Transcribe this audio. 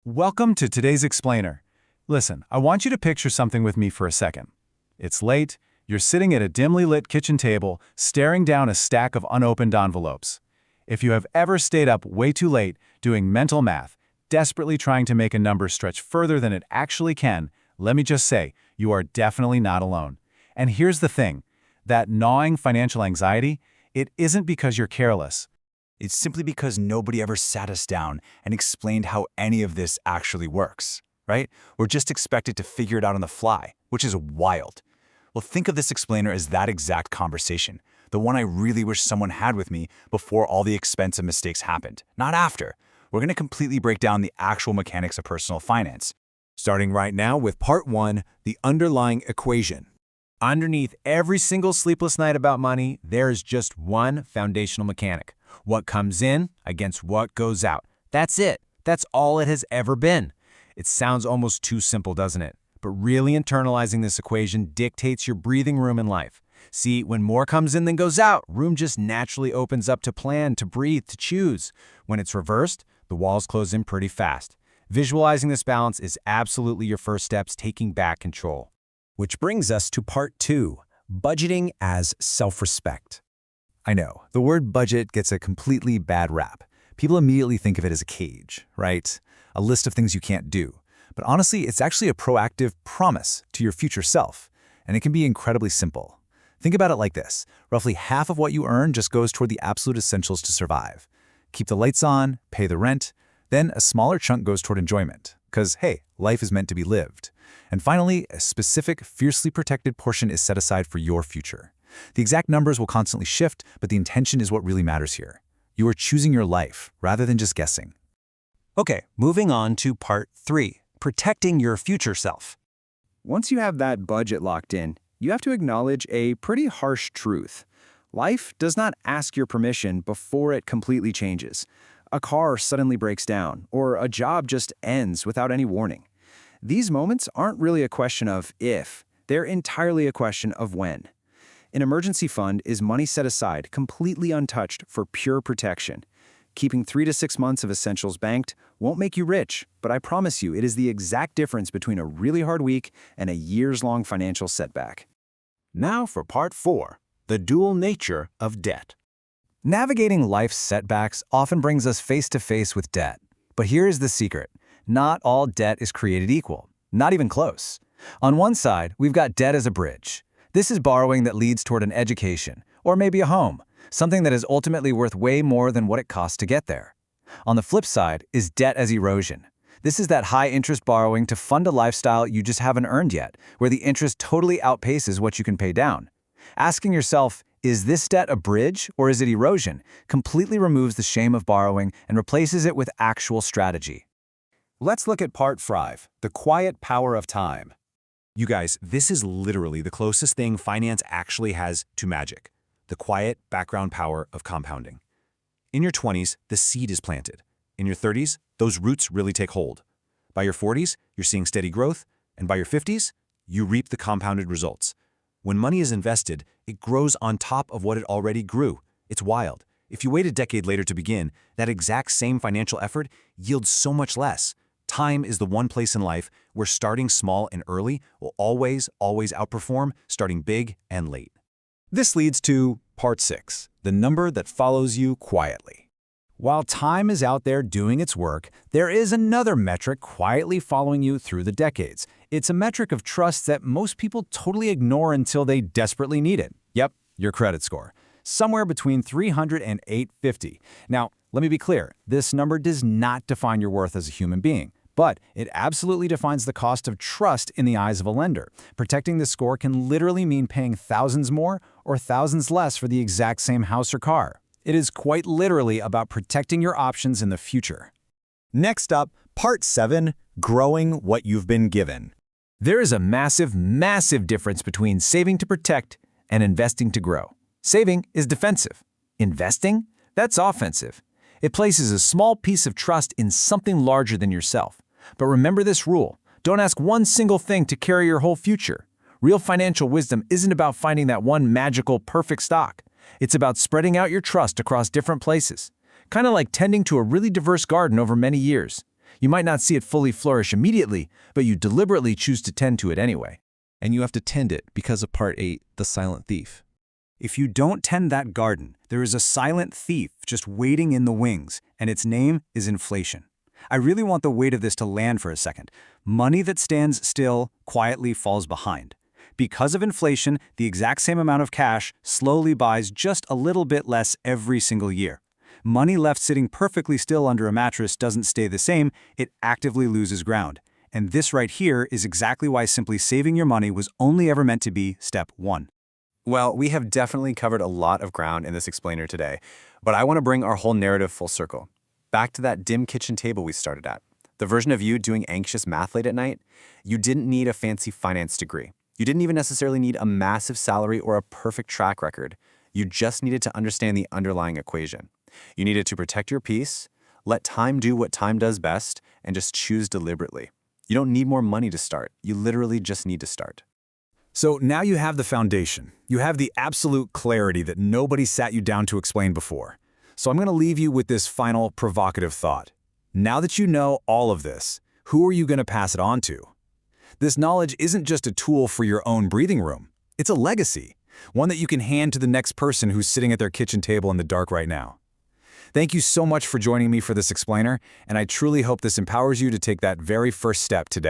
Welcome to today's explainer. Listen, I want you to picture something with me for a second. It's late, you're sitting at a dimly lit kitchen table, staring down a stack of unopened envelopes. If you have ever stayed up way too late, doing mental math, desperately trying to make a number stretch further than it actually can, let me just say, you are definitely not alone. And here's the thing, that gnawing financial anxiety, it isn't because you're careless. It's simply because nobody ever sat us down and explained how any of this actually works, right? We're just expected to figure it out on the fly, which is wild. Well, think of this explainer as that exact conversation, the one I really wish someone had with me before all the expensive mistakes happened, not after. We're going to completely break down the actual mechanics of personal finance. Starting right now with Part 1, the underlying equation. Underneath every single sleepless night about money, there is just one foundational mechanic. What comes in against what goes out. That's it. That's all it has ever been. It sounds almost too simple, doesn't it? But really internalizing this equation dictates your breathing room in life. See, when more comes in than goes out, room just naturally opens up to plan, to breathe, to choose. When it's reversed, the walls close in pretty fast. Visualizing this balance is absolutely your first steps taking back control. Which brings us to Part 2, budgeting as self-respect. I know, the word budget gets a completely bad rap. People immediately think of it as a cage, right? A list of things you can't do. But honestly, it's actually a proactive promise to your future self, and it can be incredibly simple. Think about it like this. Roughly half of what you earn just goes toward the absolute essentials to survive. Keep the lights on, pay the rent, then a smaller chunk goes toward enjoyment, because hey, life is meant to be lived. And finally, a specific, fiercely protected portion is set aside for your future. The exact numbers will constantly shift, but the intention is what really matters here. You are choosing your life rather than just guessing. Okay, moving on to Part 3, protecting your future self. Once you have that budget locked in, you have to acknowledge a pretty harsh truth. Life does not ask your permission before it completely changes. A car suddenly breaks down, or a job just ends without any warning. These moments aren't really a question of if, they're entirely a question of when. An emergency fund is money set aside, completely untouched, for pure protection. Keeping 3 to 6 months of essentials banked won't make you rich, but I promise you it is the exact difference between a really hard week and a years-long financial setback. Now for Part 4, the dual nature of debt. Navigating life's setbacks often brings us face to face with debt. But here is the secret. Not all debt is created equal, not even close. On one side, we've got debt as a bridge. This is borrowing that leads toward an education, or maybe a home, something that is ultimately worth way more than what it costs to get there. On the flip side is debt as erosion. This is that high-interest borrowing to fund a lifestyle you just haven't earned yet, where the interest totally outpaces what you can pay down. Asking yourself, is this debt a bridge or is it erosion, completely removes the shame of borrowing and replaces it with actual strategy. Let's look at Part 5, the quiet power of time. You guys, this is literally the closest thing finance actually has to magic, the quiet background power of compounding. In your 20s, the seed is planted. In your 30s, those roots really take hold. By your 40s, you're seeing steady growth, and by your 50s, you reap the compounded results. When money is invested, it grows on top of what it already grew. It's wild. If you wait a decade later to begin, that exact same financial effort yields so much less. Time is the one place in life where starting small and early will always outperform starting big and late. This leads to Part 6, the number that follows you quietly. While time is out there doing its work, there is another metric quietly following you through the decades. It's a metric of trust that most people totally ignore until they desperately need it. Yep, your credit score. Somewhere between 300 and 850. Now, let me be clear, this number does not define your worth as a human being. But it absolutely defines the cost of trust in the eyes of a lender. Protecting this score can literally mean paying thousands more or thousands less for the exact same house or car. It is quite literally about protecting your options in the future. Next up, Part 7, growing what you've been given. There is a massive difference between saving to protect and investing to grow. Saving is defensive. Investing? That's offensive. It places a small piece of trust in something larger than yourself. But remember this rule. Don't ask one single thing to carry your whole future. Real financial wisdom isn't about finding that one magical, perfect stock. It's about spreading out your trust across different places. Kind of like tending to a really diverse garden over many years. You might not see it fully flourish immediately, but you deliberately choose to tend to it anyway. And you have to tend it because of Part 8, the silent thief. If you don't tend that garden, there is a silent thief just waiting in the wings, and its name is inflation. I really want the weight of this to land for a second. Money that stands still quietly falls behind. Because of inflation, the exact same amount of cash slowly buys just a little bit less every single year. Money left sitting perfectly still under a mattress doesn't stay the same, it actively loses ground. And this right here is exactly why simply saving your money was only ever meant to be step 1. Well, we have definitely covered a lot of ground in this explainer today, but I want to bring our whole narrative full circle. Back to that dim kitchen table we started at. The version of you doing anxious math late at night, you didn't need a fancy finance degree. You didn't even necessarily need a massive salary or a perfect track record. You just needed to understand the underlying equation. You needed to protect your peace, let time do what time does best, and just choose deliberately. You don't need more money to start. You literally just need to start. So now you have the foundation. You have the absolute clarity that nobody sat you down to explain before. So I'm going to leave you with this final provocative thought. Now that you know all of this, who are you going to pass it on to? This knowledge isn't just a tool for your own breathing room. It's a legacy, one that you can hand to the next person who's sitting at their kitchen table in the dark right now. Thank you so much for joining me for this explainer, and I truly hope this empowers you to take that very first step today.